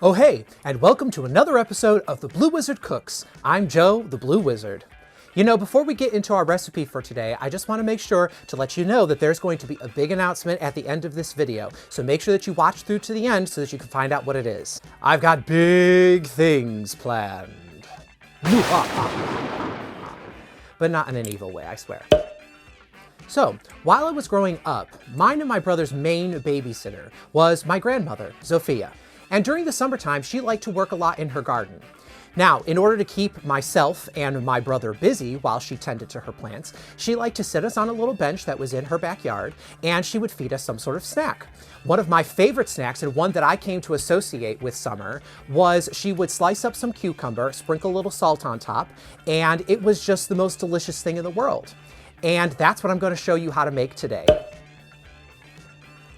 Oh hey, and welcome to another episode of The Blue Wizard Cooks. I'm Joe, the Blue Wizard. You know, before we get into our recipe for today, I just want to make sure to let you know that there's going to be a big announcement at the end of this video. So make sure that you watch through to the end so that you can find out what it is. I've got big things planned. But not in an evil way, I swear. So, while I was growing up, mine and my brother's main babysitter was my grandmother, Zofia. And during the summertime, she liked to work a lot in her garden. Now, in order to keep myself and my brother busy while she tended to her plants, she liked to sit us on a little bench that was in her backyard, and she would feed us some sort of snack. One of my favorite snacks, and one that I came to associate with summer, was she would slice up some cucumber, sprinkle a little salt on top, and it was just the most delicious thing in the world. And that's what I'm going to show you how to make today.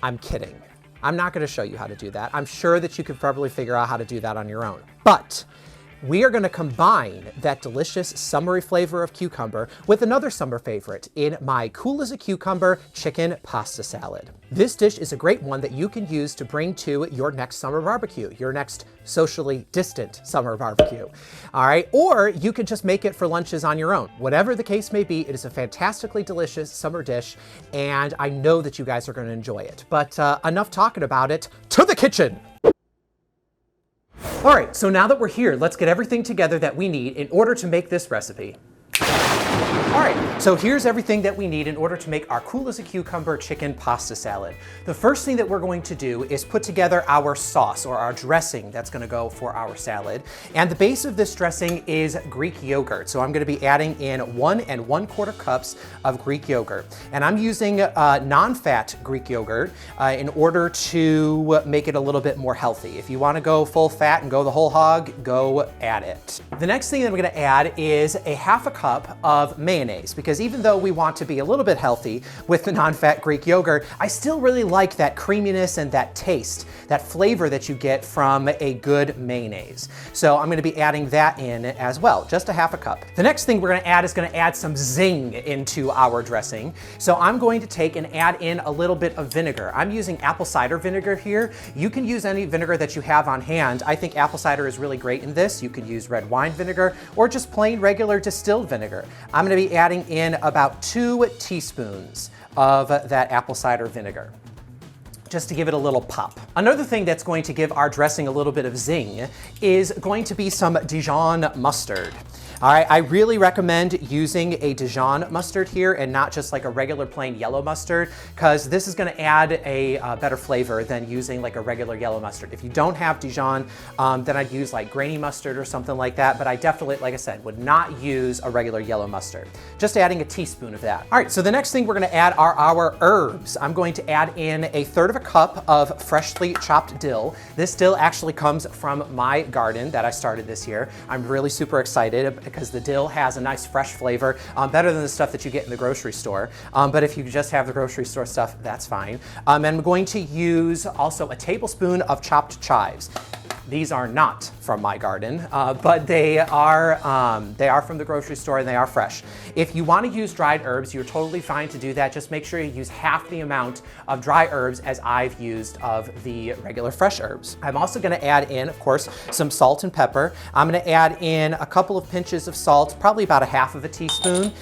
I'm kidding. I'm not going to show you how to do that. I'm sure that you could probably figure out how to do that on your own. But we are going to combine that delicious summery flavor of cucumber with another summer favorite in my cool as a cucumber chicken pasta salad. This dish is a great one that you can use to bring to your next summer barbecue, your next socially distant summer barbecue. All right, or you could just make it for lunches on your own. Whatever the case may be, it is a fantastically delicious summer dish, and I know that you guys are going to enjoy it. But enough talking about it, to the kitchen! All right, so now that we're here, let's get everything together that we need in order to make this recipe. All right, so here's everything that we need in order to make our cool as a cucumber chicken pasta salad. The first thing that we're going to do is put together our sauce, or our dressing that's going to go for our salad. And the base of this dressing is Greek yogurt. So I'm going to be adding in 1 1/4 cups of Greek yogurt. And I'm using non-fat Greek yogurt in order to make it a little bit more healthy. If you want to go full fat and go the whole hog, go at it. The next thing that we're going to add is a 1/2 cup of mayonnaise, because even though we want to be a little bit healthy with the non-fat Greek yogurt, I still really like that creaminess and that taste, that flavor that you get from a good mayonnaise. So I'm going to be adding that in as well, just a 1/2 cup. The next thing we're going to add is going to add some zing into our dressing. So I'm going to take and add in a little bit of vinegar. I'm using apple cider vinegar here. You can use any vinegar that you have on hand. I think apple cider is really great in this. You could use red wine vinegar or just plain regular distilled vinegar. I'm going to be adding in about 2 teaspoons of that apple cider vinegar, just to give it a little pop. Another thing that's going to give our dressing a little bit of zing is going to be some Dijon mustard. All right, I really recommend using a Dijon mustard here and not just like a regular plain yellow mustard, because this is going to add a better flavor than using like a regular yellow mustard. If you don't have Dijon, then I'd use like grainy mustard or something like that, but I definitely, like I said, would not use a regular yellow mustard. Just adding a teaspoon of that. All right, so the next thing we're going to add are our herbs. I'm going to add in 1/3 cup of freshly chopped dill. This dill actually comes from my garden that I started this year. I'm really super excited because the dill has a nice fresh flavor, better than the stuff that you get in the grocery store. But if you just have the grocery store stuff, that's fine. And I'm going to use also a tablespoon of chopped chives. These are not from my garden, but they are from the grocery store and they are fresh. If you want to use dried herbs, you're totally fine to do that. Just make sure you use half the amount of dry herbs as I've used of the regular fresh herbs. I'm also going to add in, of course, some salt and pepper. I'm going to add in a couple of pinches of salt, probably about 1/2 teaspoon,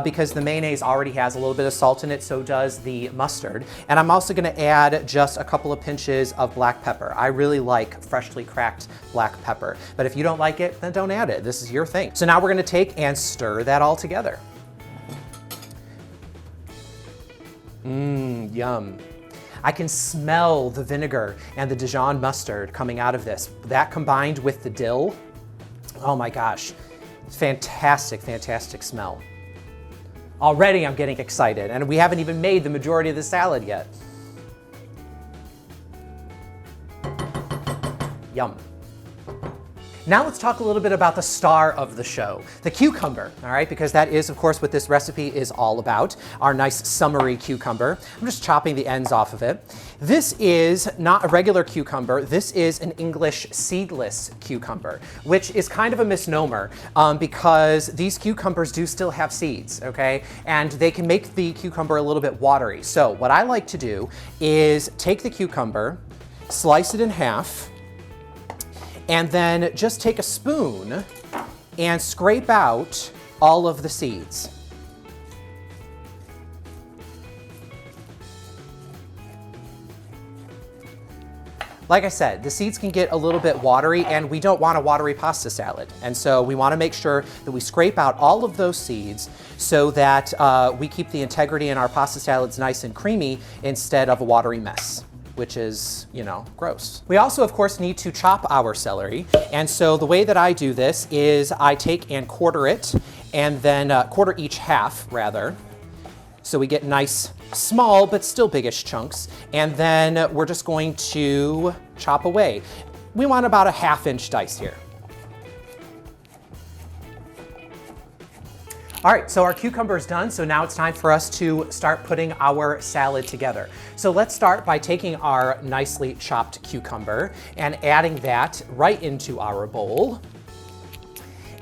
because the mayonnaise already has a little bit of salt in it, so does the mustard. And I'm also going to add just a couple of pinches of black pepper. I really like freshly cracked black pepper, but if you don't like it, then don't add it. This is your thing. So now we're going to take and stir that all together. Yum. I can smell the vinegar and the Dijon mustard coming out of this. That combined with the dill, oh my gosh, fantastic, fantastic smell. Already I'm getting excited, and we haven't even made the majority of the salad yet. Yum. Now let's talk a little bit about the star of the show, the cucumber, all right? Because that is, of course, what this recipe is all about, our nice summery cucumber. I'm just chopping the ends off of it. This is not a regular cucumber. This is an English seedless cucumber, which is kind of a misnomer because these cucumbers do still have seeds, okay? And they can make the cucumber a little bit watery. So what I like to do is take the cucumber, slice it in half, And then just take a spoon and scrape out all of the seeds. Like I said, the seeds can get a little bit watery, and we don't want a watery pasta salad. And so we want to make sure that we scrape out all of those seeds so that we keep the integrity in our pasta salads nice and creamy instead of a watery mess, which is, you know, gross. We also, of course, need to chop our celery. And so the way that I do this is I take and quarter it, and then quarter each half, rather. So we get nice, small, but still biggish chunks. And then we're just going to chop away. We want about a 1/2 inch dice here. All right, so our cucumber is done, so now it's time for us to start putting our salad together. So let's start by taking our nicely chopped cucumber and adding that right into our bowl.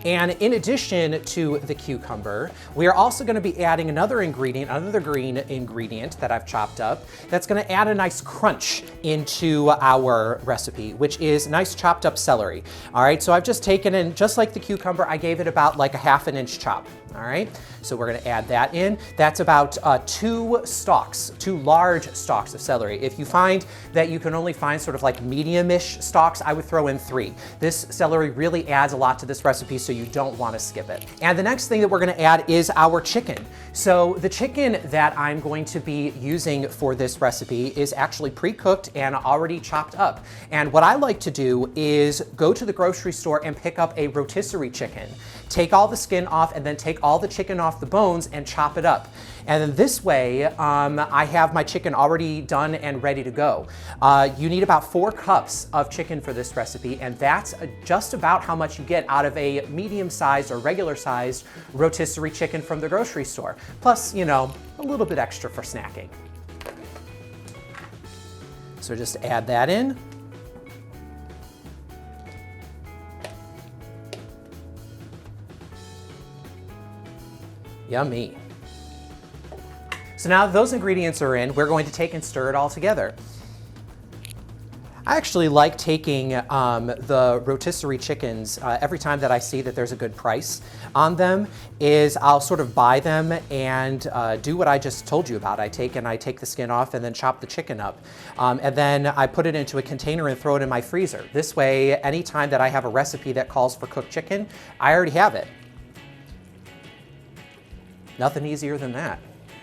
And in addition to the cucumber, we are also going to be adding another ingredient, another green ingredient that I've chopped up that's going to add a nice crunch into our recipe, which is nice chopped up celery. All right, so I've just taken in, just like the cucumber, I gave it about like a 1/2 inch chop. All right, so we're going to add that in. That's about 2 large stalks of celery. If you find that you can only find sort of like medium-ish stalks, I would throw in 3. This celery really adds a lot to this recipe, so you don't want to skip it. And the next thing that we're going to add is our chicken. So the chicken that I'm going to be using for this recipe is actually pre-cooked and already chopped up. And what I like to do is go to the grocery store and pick up a rotisserie chicken. Take all the skin off and then take all the chicken off the bones and chop it up. And then this way, I have my chicken already done and ready to go. You need about 4 cups of chicken for this recipe, and that's just about how much you get out of a medium-sized or regular-sized rotisserie chicken from the grocery store. Plus, you know, a little bit extra for snacking. So just add that in. Yummy. So now that those ingredients are in, we're going to take and stir it all together. I actually like taking the rotisserie chickens every time that I see that there's a good price on them, is I'll sort of buy them and do what I just told you about. I take the skin off and then chop the chicken up. And then I put it into a container and throw it in my freezer. This way, anytime that I have a recipe that calls for cooked chicken, I already have it. Nothing easier than that.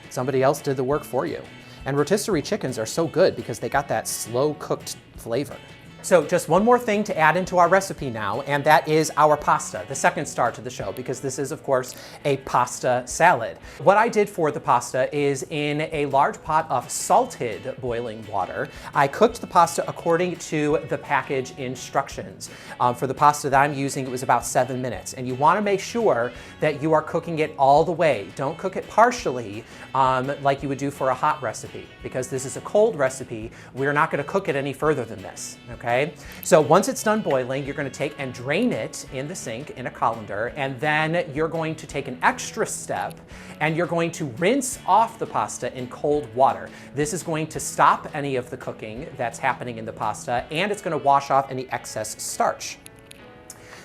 Somebody else did the work for you. And rotisserie chickens are so good because they got that slow cooked flavor. So just one more thing to add into our recipe now, and that is our pasta, the second star to the show, because this is, of course, a pasta salad. What I did for the pasta is in a large pot of salted boiling water, I cooked the pasta according to the package instructions. For the pasta that I'm using, it was about 7 minutes. And you want to make sure that you are cooking it all the way. Don't cook it partially like you would do for a hot recipe, because this is a cold recipe. We're not going to cook it any further than this, okay? So once it's done boiling, you're going to take and drain it in the sink in a colander, and then you're going to take an extra step and you're going to rinse off the pasta in cold water. This is going to stop any of the cooking that's happening in the pasta, and it's going to wash off any excess starch.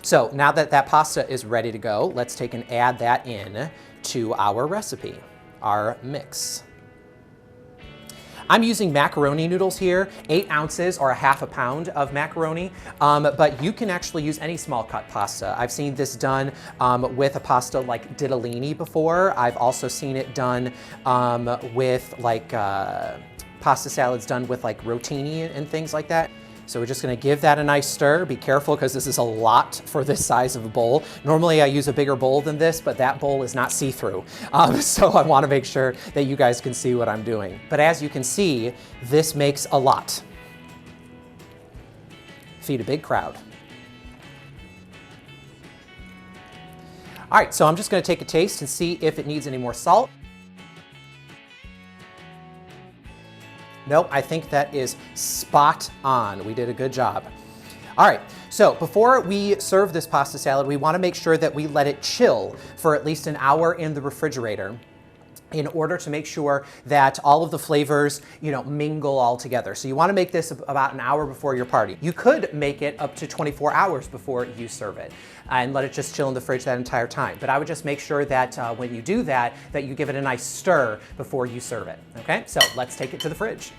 So now that that pasta is ready to go, let's take and add that in to our recipe, our mix. I'm using macaroni noodles here, 8 ounces or a 1/2 pound of macaroni, but you can actually use any small cut pasta. I've seen this done with a pasta like ditalini before. I've also seen it done with like pasta salads done with like rotini and things like that. So we're just gonna give that a nice stir. Be careful because this is a lot for this size of a bowl. Normally I use a bigger bowl than this, but that bowl is not see-through. So I wanna make sure that you guys can see what I'm doing. But as you can see, this makes a lot. Feed a big crowd. All right, so I'm just gonna take a taste and see if it needs any more salt. Nope, I think that is spot on. We did a good job. All right, so before we serve this pasta salad, we want to make sure that we let it chill for at least an hour in the refrigerator. in order to make sure that all of the flavors, mingle all together. So you want to make this about an hour before your party. You could make it up to 24 hours before you serve it and let it just chill in the fridge that entire time. But I would just make sure that when you do that, that you give it a nice stir before you serve it, okay? So let's take it to the fridge.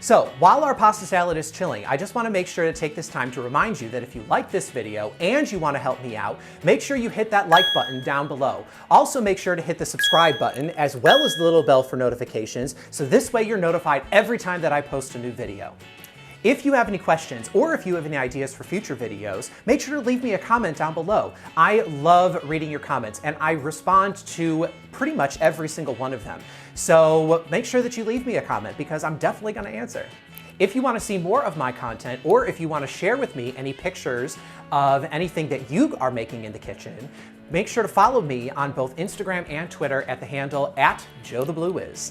So while our pasta salad is chilling, I just want to make sure to take this time to remind you that if you like this video and you want to help me out, make sure you hit that like button down below. Also make sure to hit the subscribe button as well as the little bell for notifications, so this way you're notified every time that I post a new video. If you have any questions or if you have any ideas for future videos, make sure to leave me a comment down below. I love reading your comments and I respond to pretty much every single one of them. So make sure that you leave me a comment because I'm definitely going to answer. If you want to see more of my content or if you want to share with me any pictures of anything that you are making in the kitchen, make sure to follow me on both Instagram and Twitter at the handle @JoeTheBlueWhiz.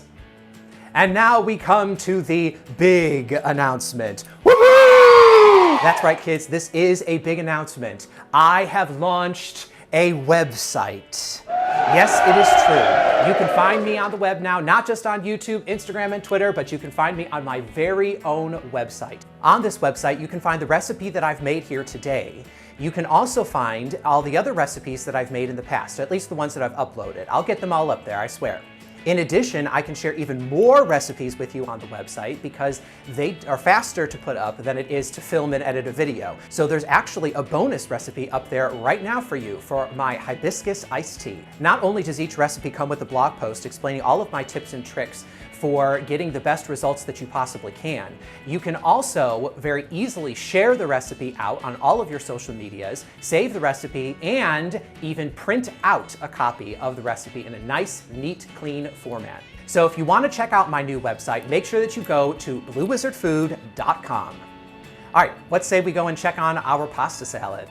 And now we come to the big announcement. Woohoo! That's right, kids, this is a big announcement. I have launched a website. Yes, it is true. You can find me on the web now, not just on YouTube, Instagram, and Twitter, but you can find me on my very own website. On this website, you can find the recipe that I've made here today. You can also find all the other recipes that I've made in the past, at least the ones that I've uploaded. I'll get them all up there, I swear. In addition, I can share even more recipes with you on the website because they are faster to put up than it is to film and edit a video. So there's actually a bonus recipe up there right now for you for my hibiscus iced tea. Not only does each recipe come with a blog post explaining all of my tips and tricks for getting the best results that you possibly can, you can also very easily share the recipe out on all of your social medias, save the recipe, and even print out a copy of the recipe in a nice, neat, clean format. So if you want to check out my new website, make sure that you go to bluewizardfood.com. All right, let's say we go and check on our pasta salad.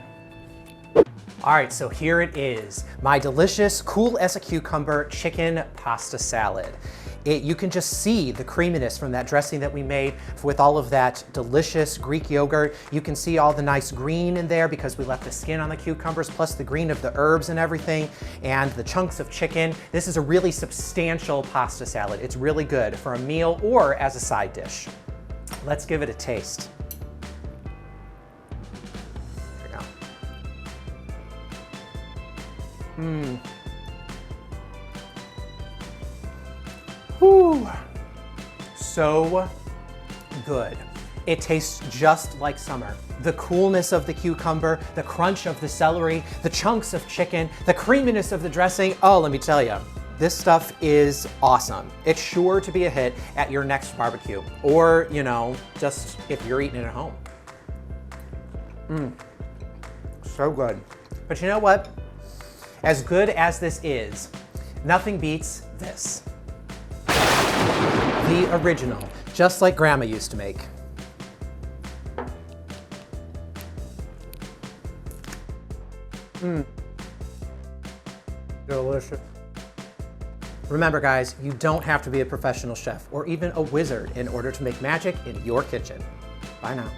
All right, so here it is, my delicious, cool as a cucumber chicken pasta salad. You can just see the creaminess from that dressing that we made with all of that delicious Greek yogurt. You can see all the nice green in there because we left the skin on the cucumbers, plus the green of the herbs and everything, and the chunks of chicken. This is a really substantial pasta salad. It's really good for a meal or as a side dish. Let's give it a taste. There we go. Whew. So good. It tastes just like summer. The coolness of the cucumber, the crunch of the celery, the chunks of chicken, the creaminess of the dressing. Oh, let me tell you, this stuff is awesome. It's sure to be a hit at your next barbecue or, just if you're eating it at home. So good. But you know what? As good as this is, nothing beats this. The original, just like Grandma used to make. Delicious. Remember guys, you don't have to be a professional chef or even a wizard in order to make magic in your kitchen. Bye now.